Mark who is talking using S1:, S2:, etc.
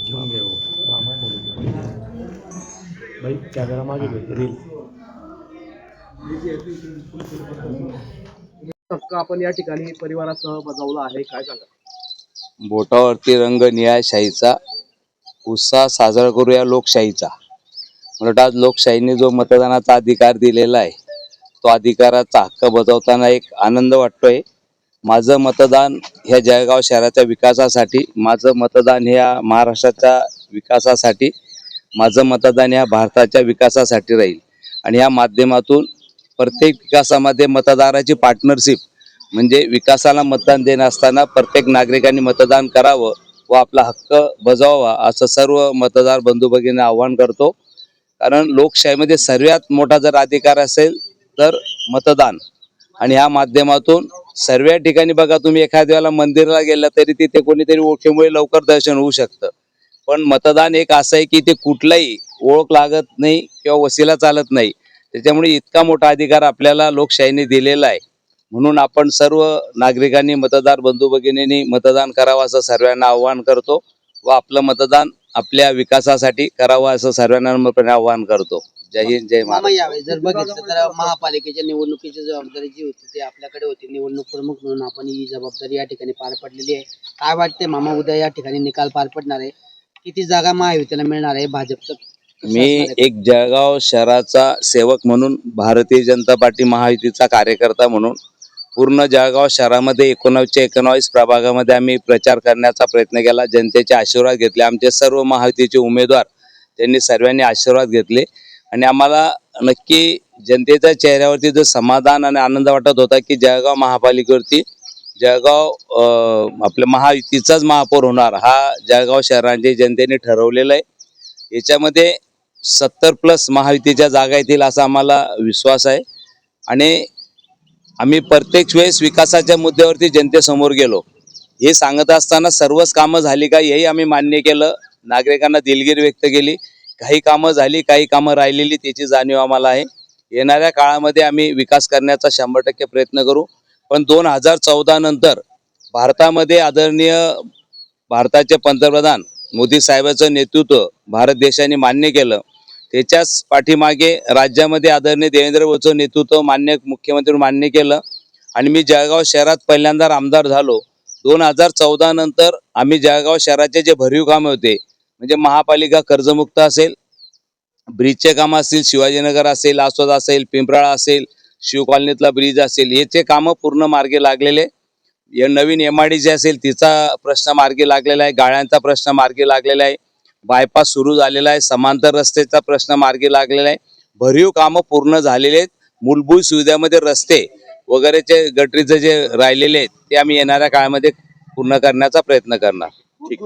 S1: घेऊन घे भाई कॅमेरा मागे रील आपण या ठिकाणी परिवारासह बजावला आहे, काय सांगा?
S2: बोटावरती रंग न्यायशाहीचा, उत्साह साजरा करूया लोकशाहीचा. म्हणून आज लोकशाहीने जो मतदानाचा अधिकार दिलेला आहे तो अधिकाराचा हक्क बजावताना एक आनंद वाटतोय. माझं मतदान ह्या जळगाव शहराच्या विकासासाठी, माझं मतदान ह्या महाराष्ट्राच्या विकासासाठी, माझं मतदान ह्या भारताच्या विकासासाठी राहील. आणि या माध्यमातून प्रत्येक विकासामध्ये मतदाराची पार्टनरशिप म्हणजे विकासाला मतदान देणं असताना प्रत्येक नागरिकांनी मतदान करावं व आपला हक्क बजावावा असं सर्व मतदार बंधू भगिनींना आवाहन करतो. कारण लोकशाहीमध्ये सर्वात मोठा जर अधिकार असेल तर मतदान. आणि ह्या माध्यमातून सर्व ठिकाणी बघा, तुम्ही एखाद्या वेळेला मंदिराला गेला तरी तिथे कोणीतरी ओळखीमुळे लवकर दर्शन होऊ शकतं, पण मतदान एक असं आहे की ते कुठलाही ओळख लागत नाही किंवा वसिला चालत नाही. त्याच्यामुळे इतका मोठा अधिकार आपल्याला लोकशाहीने दिलेला आहे. म्हणून आपण सर्व नागरिकांनी, मतदार बंधू भगिनींनी मतदान करावं असं सर्वांना आवाहन करतो व आपलं मतदान आपल्या विकासासाठी करावं असं सर्वांना आवाहन करतो. जय हिंद, जय महाराष्ट्र.
S3: यावेळी जर बघितलं तर महापालिकेच्या निवडणुकीची जबाबदारी जी होती ती आपल्याकडे होती. निवडणूक प्रमुख म्हणून आपण ही जबाबदारी या ठिकाणी पार पडलेली आहे. काय वाटते मामा, उद्या या ठिकाणी निकाल पार पडणार आहे, किती जागा महायुतीला मिळणार आहे, भाजपचं?
S2: मी एक जळगाव शहराचा सेवक म्हणून, भारतीय जनता पार्टी महायुतीचा कार्यकर्ता म्हणून पूर्ण जळगाव शहरामध्ये 19 प्रभागामध्ये आम्ही प्रचार करण्याचा प्रयत्न केला. जनतेचे आशीर्वाद घेतले. आमचे सर्व महायुतीचे उमेदवार त्यांनी सर्वांनी आशीर्वाद घेतले आणि आम्हाला नक्की जनतेच्या चेहऱ्यावरती जो समाधान आणि आनंद वाटत होता की जळगाव महापालिकेवरती जळगाव आपल्या महायुतीचाच महापौर होणार, हा जळगाव शहरांच्या जनतेने ठरवलेला आहे. याच्यामध्ये 70+ महायुतीच्या जागा येतील असा आम्हाला विश्वास आहे. आणि आम्ही प्रत्येक वेळेस विकासाच्या मुद्द्यावरती जनतेसमोर गेलो. हे सांगत असताना सर्वच कामं झाली का हेही आम्ही मान्य केलं. नागरिकांना दिलगिरी व्यक्त केली. काही कामं झाली, काही कामं राहिलेली, त्याची जाणीव आम्हाला आहे. येणाऱ्या काळामध्ये आम्ही विकास करण्याचा 100% प्रयत्न करू. पण 2014 नंतर भारतामध्ये आदरणीय भारताचे पंतप्रधान मोदी साहेबांचं नेतृत्व भारत देशाने मान्य केलं. त्याच्याच पाठीमागे राज्यामध्ये आदरणीय देवेंद्र फडणवीसचं नेतृत्व मान्य मुख्यमंत्री मान्य केलं आणि मी जळगाव शहरात पहिल्यांदा आमदार झालो. 2014 नंतर आम्ही जळगाव शहराचे जे भरीव कामे होते, म्हणजे महापालिका कर्जमुक्त असेल, ब्रिजचे काम असतील, शिवाजीनगर असेल, आसोद असेल, पिंपराळा असेल, शिव कॉलनीतला ब्रिज असेल, याचे कामं पूर्ण मार्गी लागलेले. या नवीन MIDC असेल तिचा प्रश्न मार्गी लागलेला आहे. गाळ्यांचा प्रश्न मार्गी लागलेला आहे. बायपास सुरू झालेला आहे. समांतर रस्त्याचा प्रश्न मार्गी लागलेला आहे. भरीव कामं पूर्ण झालेले आहेत. मूलभूत सुविधामध्ये रस्ते वगैरेचे गटरीचे जे राहिलेले आहेत ते आम्ही येणाऱ्या काळामध्ये पूर्ण करण्याचा प्रयत्न करणार. ठीक.